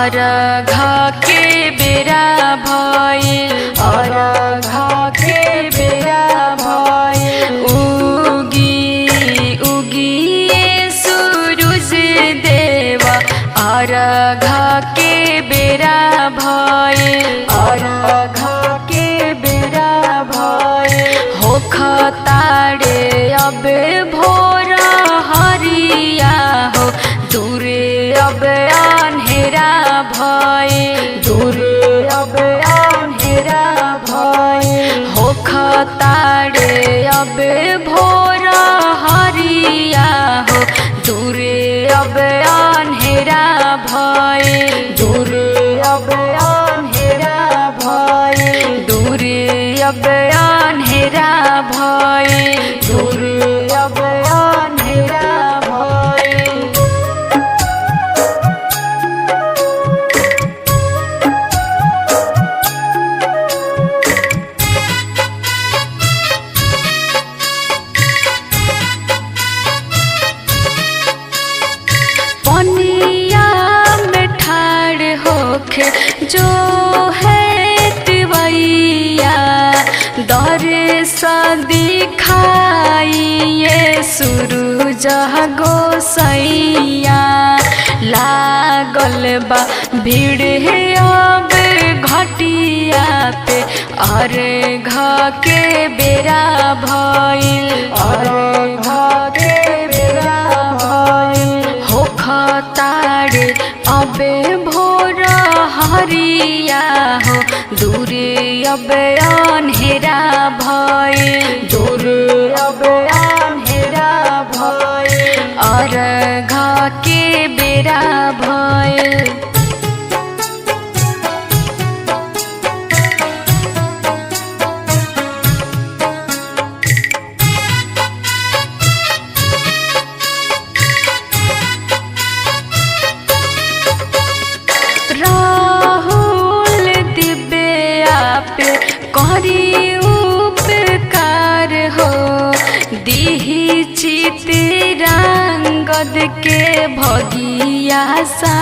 अर्घा के बेरा भइल, अर्घा के बेरा भइल। उगी उगी सूरज देवा, अर्घा के बेरा भइल, अर्घा के बेरा भइल। होखतारे अब भोर हरिया हो, दूरे अब अन्हेरा भइल, दूरे अब अन्हेरा भइल। होखतारे अब भोर हरिया हो, दूरे अब अन्हेरा भइल, दूरे अब अन्हेरा भइल, दूरे अब अन्हेरा भइल, दूरे अब अन्हेरा भइल। पनिया में ठाड़ होके जो है तिवैया, दर्श दिखाइए सूरज गोसैया। लागल बा भीड़ है अब घटिया पे, अर्घा के बेरा भइल, अर्घा के बेरा भइल। होखतारे अबे भोर हरिया हो, दूरे अब अन्हेरा भइल, दूरे अब अन्हेरा भइल। अर्घा के बेरा भइल। राहुल दिव्या पे करी उपकार हो, दीही चितिरांगद के भगिया सा